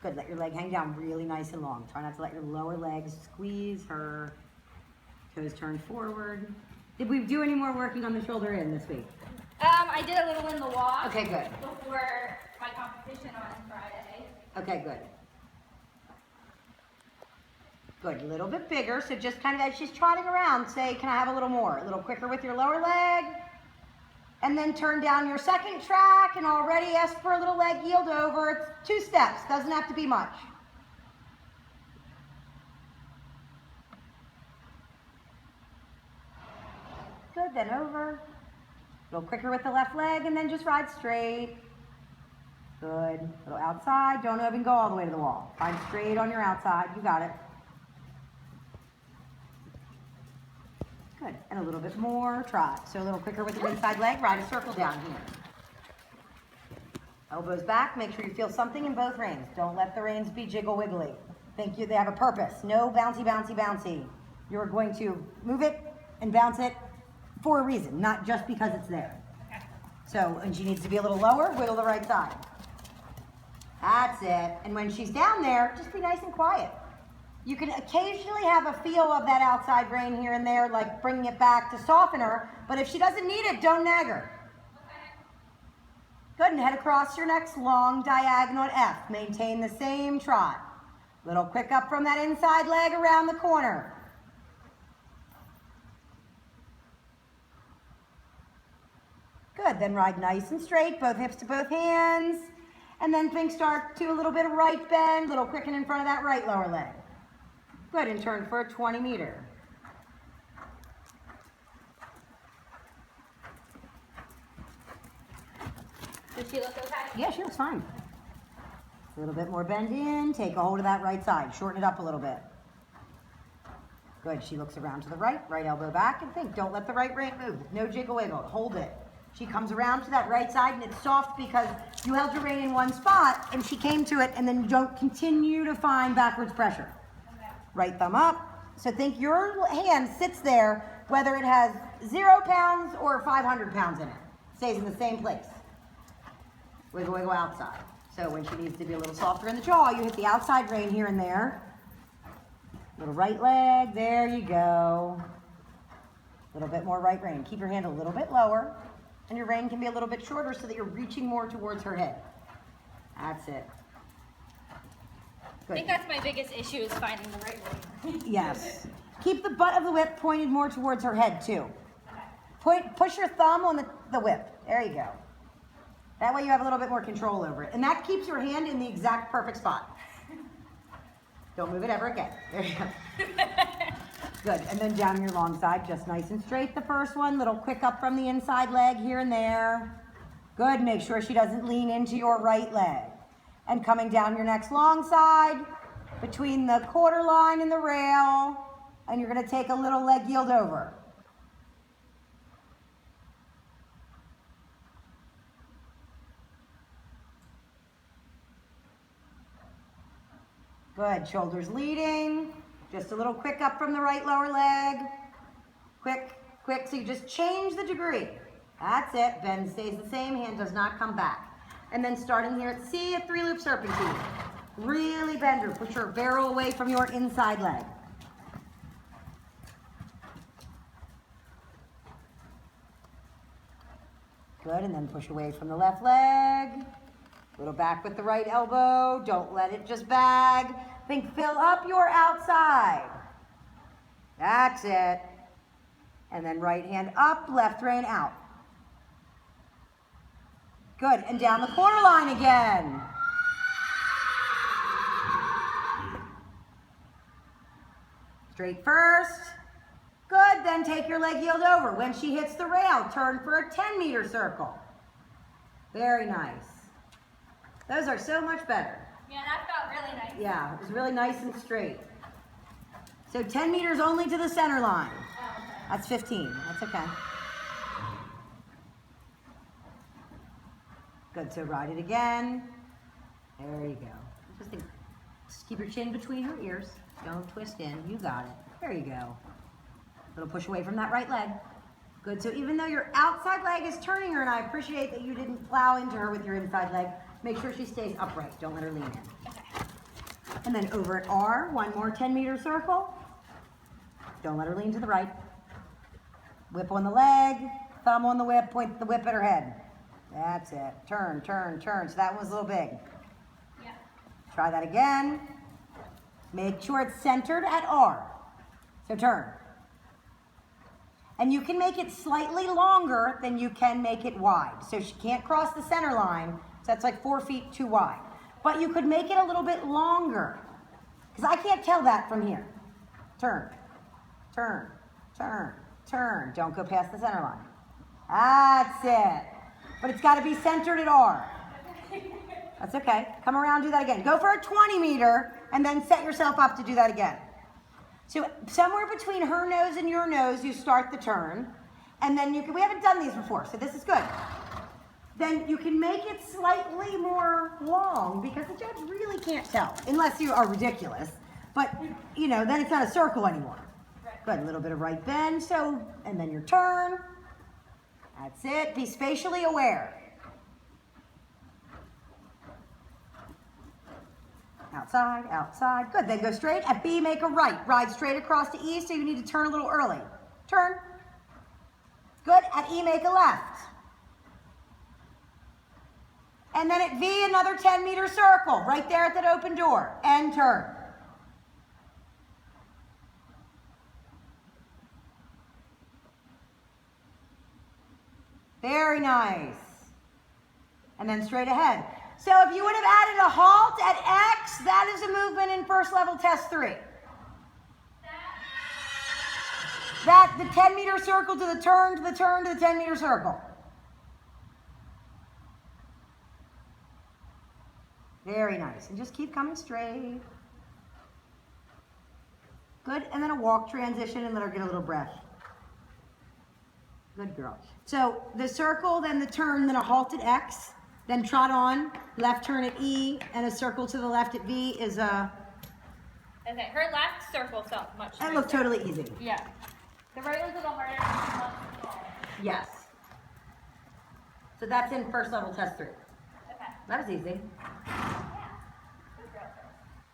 Good, let your leg hang down really nice and long. Try not to let your lower legs squeeze her. Toes turned forward. Did we do any more working on the shoulder in this week? I did a little in the walk. Okay, good. Before my competition on Friday. Okay, good. Good, a little bit bigger. So just kind of as she's trotting around, say, can I have a little more? A little quicker with your lower leg. And then turn down your second track and already ask for a little leg yield over. It's 2 steps, doesn't have to be much. Good, then over. A little quicker with the left leg and then just ride straight. Good, a little outside, don't even go all the way to the wall. Ride straight on your outside, you got it. Good, and a little bit more trot. So a little quicker with the inside leg, ride a circle down here. Elbows back, make sure you feel something in both reins. Don't let the reins be jiggle wiggly. They have a purpose. No bouncy, bouncy, bouncy. You're going to move it and bounce it for a reason, not just because it's there. So, and she needs to be a little lower, wiggle the right side. That's it. And when she's down there, just be nice and quiet. You can occasionally have a feel of that outside rein here and there, like bringing it back to soften her, but if she doesn't need it, don't nag her. Good, and head across your next long diagonal at F. Maintain the same trot. Little quick up from that inside leg around the corner. Good, then ride nice and straight, both hips to both hands. And then think start to a little bit of right bend, little quicken in front of that right lower leg. Good, and turn for a 20 meter. Does she look okay? Yeah, she looks fine. A little bit more bend in, take a hold of that right side, shorten it up a little bit. Good, she looks around to the right elbow back, and think, don't let the right rein move. No jiggle wiggle, hold it. She comes around to that right side, and it's soft because you held your rein in one spot, and she came to it, and then you don't continue to find backwards pressure. Okay. Right thumb up. So think your hand sits there, whether it has 0 pounds or 500 pounds in it. Stays in the same place. Wiggle, wiggle outside. So when she needs to be a little softer in the jaw, you hit the outside rein here and there. Little right leg, there you go. A little bit more right rein. Keep your hand a little bit lower, and your rein can be a little bit shorter so that you're reaching more towards her head. That's it. Good. I think that's my biggest issue is finding the right way. Yes. Keep the butt of the whip pointed more towards her head too. Push your thumb on the whip. There you go. That way you have a little bit more control over it. And that keeps your hand in the exact perfect spot. Don't move it ever again. There you go. Good. And then down your long side, just nice and straight. The first one, little quick up from the inside leg here and there. Good. Make sure she doesn't lean into your right leg. And coming down your next long side, between the quarter line and the rail, and you're going to take a little leg yield over. Good, shoulders leading. Just a little quick up from the right lower leg. Quick, quick, so you just change the degree. That's it, bend stays the same, hand does not come back. And then starting here at C, a 3-loop serpentine. Really bend her, push her barrel away from your inside leg. Good, and then push away from the left leg. Little back with the right elbow. Don't let it just bag. Think fill up your outside. That's it. And then right hand up, left rein out. Good, and down the quarter line again. Straight first. Good, then take your leg yield over. When she hits the rail, turn for a 10-meter circle. Very nice. Those are so much better. Yeah, that felt really nice. Yeah, it was really nice and straight. So 10 meters only to the center line. Oh, okay. That's 15. That's okay. Good, so ride it again. There you go. Just keep your chin between her ears. Don't twist in. You got it. There you go. Little push away from that right leg. Good, so even though your outside leg is turning her, and I appreciate that you didn't plow into her with your inside leg, make sure she stays upright. Don't let her lean in. Okay. And then over at R, one more 10-meter circle. Don't let her lean to the right. Whip on the leg, thumb on the whip, point the whip at her head. That's it. Turn, turn, turn. So that one was a little big. Yeah. Try that again. Make sure it's centered at R. So turn. And you can make it slightly longer than you can make it wide. So she can't cross the center line, so that's like 4 feet too wide. But you could make it a little bit longer, because I can't tell that from here. Turn, turn, turn, turn. Don't go past the center line. That's it. But it's got to be centered at R. That's okay. Come around, do that again. Go for a 20-meter, and then set yourself up to do that again. So somewhere between her nose and your nose, you start the turn, and then we haven't done these before, so this is good. Then you can make it slightly more long, because the judge really can't tell, unless you are ridiculous. But, you know, then it's not a circle anymore. Good, a little bit of right bend, and then your turn. That's it. Be spatially aware. Outside, outside. Good. Then go straight. At B, make a right. Ride straight across to E, so you need to turn a little early. Turn. Good. At E, make a left. And then at V, another 10-meter circle. Right there at that open door. And turn. Very nice. And then straight ahead. So if you would have added a halt at X, that is a movement in first level test 3. That, the 10-meter circle to the turn, to the turn, to the 10-meter circle. Very nice. And just keep coming straight. Good. And then a walk transition and let her get a little breath. Good girl. So the circle, then the turn, then a halt at X. Then trot on, left turn at E, and a circle to the left at V is a... Okay, her left circle felt much That nicer. looked totally easy. Yeah. The right was a little harder. Yes. So that's in first level test 3. Okay. That was easy.